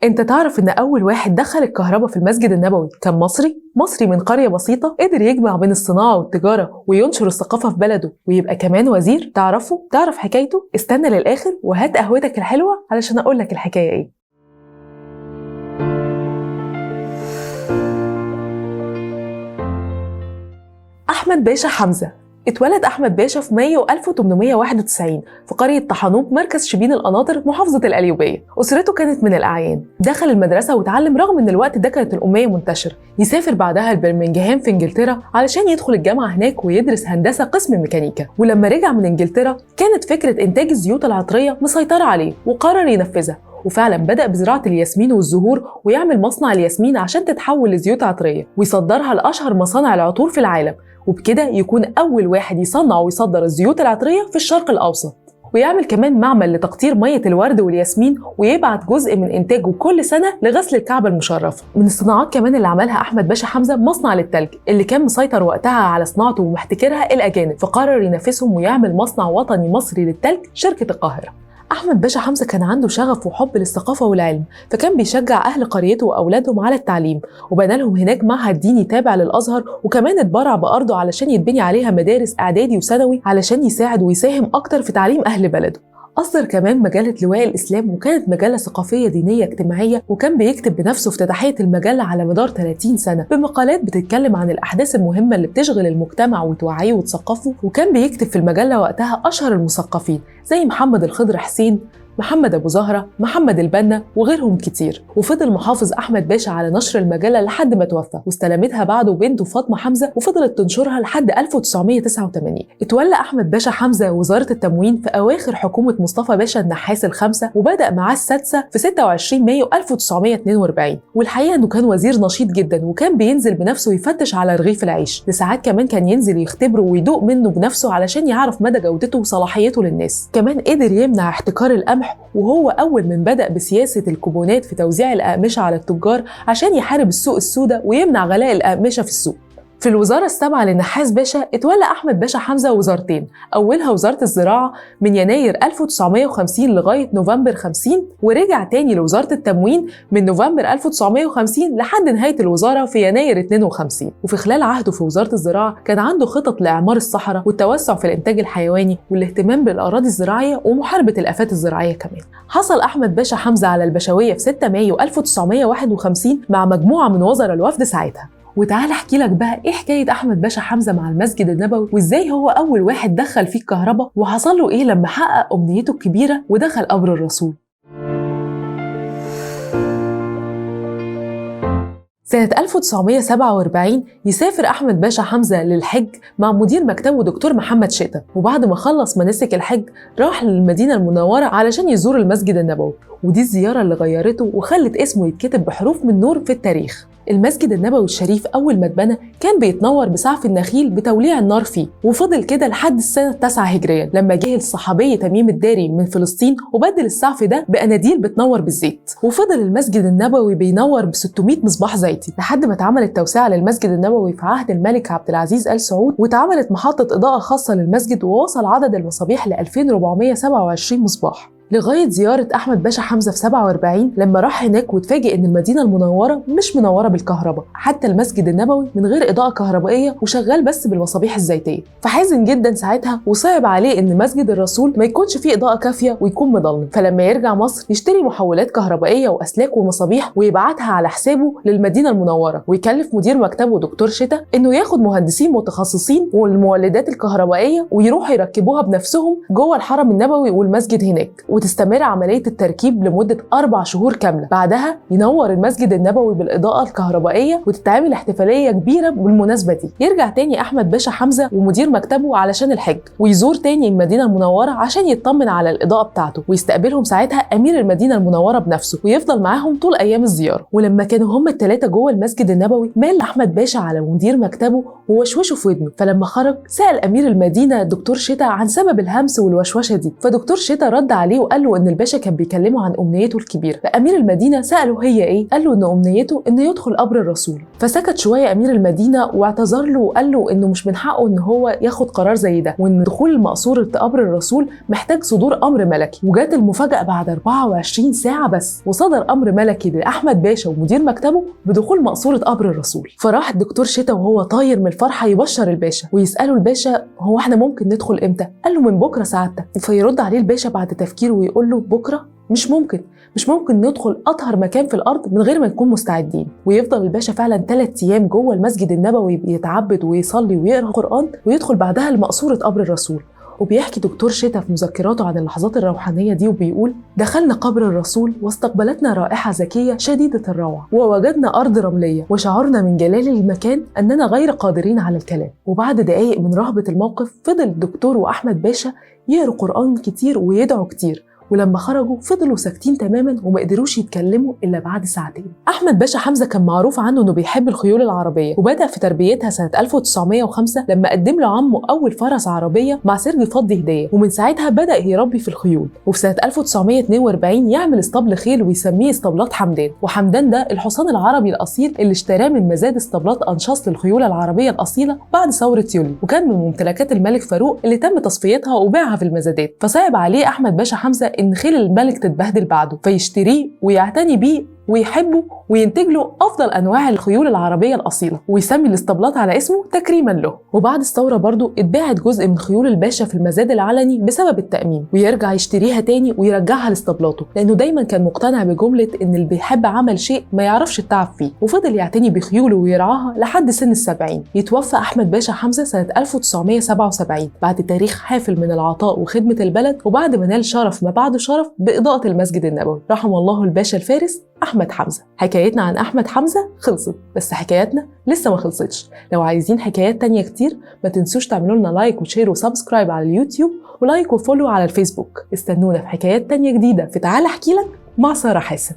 انت تعرف ان اول واحد دخل الكهرباء في المسجد النبوي كان مصري من قرية بسيطة قدر يجمع بين الصناعة والتجارة وينشر الثقافة في بلده ويبقى كمان وزير. تعرف حكايته؟ استنى للآخر وهات قهوتك الحلوة علشان اقول لك الحكاية ايه. أحمد باشا حمزة اتولد أحمد باشا في مايو 1891 في قرية طحانوب مركز شبين القناطر محافظة القليوبية. أسرته كانت من الأعيان، دخل المدرسة وتعلم رغم إن الوقت ده كانت الأمية منتشرة. يسافر بعدها لبرمنجهام في إنجلترا علشان يدخل الجامعة هناك ويدرس هندسة قسم ميكانيكا. ولما رجع من إنجلترا كانت فكرة إنتاج الزيوت العطرية مسيطرة عليه وقرر ينفذها، وفعلا بدأ بزراعة الياسمين والزهور ويعمل مصنع الياسمين عشان تتحول لزيوت عطرية ويصدرها لأشهر مصانع العطور في العالم، وبكده يكون أول واحد يصنع ويصدر الزيوت العطرية في الشرق الأوسط. ويعمل كمان معمل لتقطير مية الورد والياسمين ويبعت جزء من إنتاجه كل سنة لغسل الكعبة المشرفة. من الصناعات كمان اللي عملها أحمد باشا حمزة مصنع للتلج اللي كان مسيطر وقتها على صناعته ومحتكرها الأجانب، فقرر ينافسهم ويعمل مصنع وطني مصري للتلج شركة القاهرة. أحمد باشا حمزة كان عنده شغف وحب للثقافة والعلم، فكان بيشجع أهل قريته وأولادهم على التعليم وبنى لهم هناك معهد ديني تابع للأزهر، وكمان اتبرع بأرضه علشان يتبني عليها مدارس إعدادي وثانوي علشان يساعد ويساهم أكتر في تعليم أهل بلده. أصدر كمان مجلة لواء الإسلام وكانت مجلة ثقافية دينية اجتماعية، وكان بيكتب بنفسه افتتاحية المجلة على مدار 30 سنة بمقالات بتتكلم عن الأحداث المهمة اللي بتشغل المجتمع وتوعيه وتثقفه. وكان بيكتب في المجلة وقتها أشهر المثقفين زي محمد الخضر حسين، محمد أبو زهرة، محمد البنا وغيرهم كتير. وفضل محافظ أحمد باشا على نشر المجلة لحد ما توفى، واستلمتها بعده بنته فاطمة حمزة وفضلت تنشرها لحد 1989. اتولى أحمد باشا حمزة وزارة التموين في أواخر حكومة مصطفى باشا النحاس الخامسة، وبدأ معاه السادسة في 26 مايو 1942. والحقيقة إنه كان وزير نشيط جدا وكان بينزل بنفسه يفتش على رغيف العيش، لساعات كمان كان ينزل يختبره ويدوق منه بنفسه علشان يعرف مدى جودته وصلاحيته للناس. كمان قدر يمنع احتكار القمح، وهو أول من بدأ بسياسة الكوبونات في توزيع الأقمشة على التجار عشان يحارب السوق السوداء ويمنع غلاء الأقمشة في السوق. في الوزارة السابعة للنحاس باشا اتولى أحمد باشا حمزة وزارتين، أولها وزارة الزراعة من يناير 1950 لغاية نوفمبر 50، ورجع تاني لوزارة التموين من نوفمبر 1950 لحد نهاية الوزارة في يناير 52. وفي خلال عهده في وزارة الزراعة كان عنده خطط لإعمار الصحراء والتوسع في الإنتاج الحيواني والاهتمام بالأراضي الزراعية ومحاربة الآفات الزراعية كمان. حصل أحمد باشا حمزة على البشوية في 6 مايو 1951 مع مجموعة من وزراء الوفد ساعتها. وتعال احكي لك بقى ايه حكايه احمد باشا حمزه مع المسجد النبوي، وازاي هو اول واحد دخل فيه الكهرباء، وحصل له ايه لما حقق امنيته الكبيره ودخل قبر الرسول. سنة 1947 يسافر أحمد باشا حمزة للحج مع مدير مكتبه دكتور محمد شئتة، وبعد ما خلص مناسك الحج راح للمدينة المنورة علشان يزور المسجد النبوي، ودي الزيارة اللي غيرته وخلت اسمه يتكتب بحروف من نور في التاريخ. المسجد النبوي الشريف أول ما اتبنى كان بيتنور بسعف النخيل بتوليع النار فيه، وفضل كده لحد السنة 9 هجريا لما جه الصحابي تميم الداري من فلسطين وبدل السعف ده بأناديل بتنور بالزيت. وفضل المسجد النبوي بينور ب 600 مصباح زيتي لحد ما اتعملت توسعة للمسجد النبوي في عهد الملك عبد العزيز آل سعود، واتعملت محطة إضاءة خاصة للمسجد ووصل عدد المصابيح ل 2427 مصباح. لغاية زيارة أحمد باشا حمزة في 47 لما راح هناك وتفاجئ إن المدينة المنورة مش منورة بالكهرباء، حتى المسجد النبوي من غير إضاءة كهربائية وشغال بس بالمصابيح الزيتية. فحزن جدا ساعتها وصعب عليه إن مسجد الرسول ما يكونش فيه إضاءة كافية ويكون مظلم، فلما يرجع مصر يشتري محولات كهربائية وأسلاك ومصابيح ويبعتها على حسابه للمدينة المنورة، ويكلف مدير مكتبه دكتور شتا إنه ياخد مهندسين متخصصين والمولدات الكهربائية ويروحوا يركبوها بنفسهم جوه الحرم النبوي والمسجد هناك، وتستمر عملية التركيب لمدة 4 شهور كاملة. بعدها ينور المسجد النبوي بالإضاءة الكهربائية وتتعمل احتفالية كبيرة بالمناسبة دي. يرجع تاني أحمد باشا حمزة ومدير مكتبه علشان الحج ويزور تاني المدينة المنورة عشان يطمن على الإضاءة بتاعته، ويستقبلهم ساعتها أمير المدينة المنورة بنفسه ويفضل معاهم طول أيام الزيارة. ولما كانوا هم الثلاثة جوه المسجد النبوي مال أحمد باشا على مدير مكتبه ووشوشه في ودنه، فلما خرج سأل أمير المدينة دكتور شتا عن سبب الهمس والوشوشة دي، فدكتور شتا رد عليه قال له ان الباشا كان بيكلمه عن امنيته الكبيره. فامير المدينه ساله هي ايه؟ قال له ان امنيته انه يدخل قبر الرسول. فسكت شويه امير المدينه واعتذر له وقال له انه مش من حقه ان هو ياخد قرار زي ده، وان دخول المقصوره قبر الرسول محتاج صدور امر ملكي. وجات المفاجاه بعد 24 ساعه بس، وصدر امر ملكي لاحمد باشا ومدير مكتبه بدخول مقصوره قبر الرسول. فراح الدكتور شتا وهو طاير من الفرحه يبشر الباشا ويساله الباشا هو احنا ممكن ندخل امتى؟ قال له من بكره سعادتك. فيرد عليه الباشا بعد تفكير ويقول له بكره؟ مش ممكن ندخل اطهر مكان في الارض من غير ما نكون مستعدين. ويفضل الباشا فعلا 3 ايام جوه المسجد النبوي يتعبد ويصلي ويقرا قران، ويدخل بعدها لمقصوره قبر الرسول. وبيحكي دكتور شتا في مذكراته عن اللحظات الروحانية دي وبيقول: دخلنا قبر الرسول واستقبلتنا رائحة زكية شديدة الروعة، ووجدنا أرض رملية، وشعرنا من جلال المكان أننا غير قادرين على الكلام. وبعد دقايق من رهبة الموقف فضل الدكتور وأحمد باشا يقروا قرآن كتير ويدعوا كتير، ولما خرجوا فضلوا ساكتين تماما وما قدروش يتكلموا الا بعد ساعتين. احمد باشا حمزه كان معروف عنه انه بيحب الخيول العربيه، وبدا في تربيتها سنه 1905 لما قدم له عمه اول فرس عربيه مع سرج فضي هديه، ومن ساعتها بدا يربي في الخيول. وفي سنه 1942 يعمل اسطبل خيل ويسميه اسطبلات حمدان. وحمدان ده الحصان العربي الاصيل اللي اشتراه من مزاد اسطبلات انشاص للخيول العربيه الاصيله بعد ثوره يوليو، وكان من ممتلكات الملك فاروق اللي تم تصفيتها وبيعها في المزادات. فصعب عليه احمد باشا حمزه ان خيل الملك تتبهدل بعده، فيشتريه ويعتني بيه ويحبه وينتج له افضل انواع الخيول العربيه الاصيله، ويسمي الاسطبلات على اسمه تكريما له. وبعد الثوره برضو اتباعت جزء من خيول الباشا في المزاد العلني بسبب التامين، ويرجع يشتريها تاني ويرجعها لاسطبلاته، لانه دايما كان مقتنع بجمله ان اللي بيحب عمل شيء ما يعرفش التعب فيه. وفضل يعتني بخيوله ويرعاها لحد سن ال70. يتوفى احمد باشا حمزه سنه 1977 بعد تاريخ حافل من العطاء وخدمه البلد، وبعد ما نال شرف ما بعده شرف باضاءه المسجد النبوي. رحم الله الباشا الفارس أحمد حمزة. حكايتنا عن أحمد حمزة خلصت، بس حكاياتنا لسه ما خلصتش. لو عايزين حكايات تانية كتير ما تنسوش تعملوا لنا لايك وشير وسبسكرايب على اليوتيوب، ولايك وفولو على الفيسبوك. استنونا في حكايات تانية جديدة في تعال احكي لك مع سارة حسن.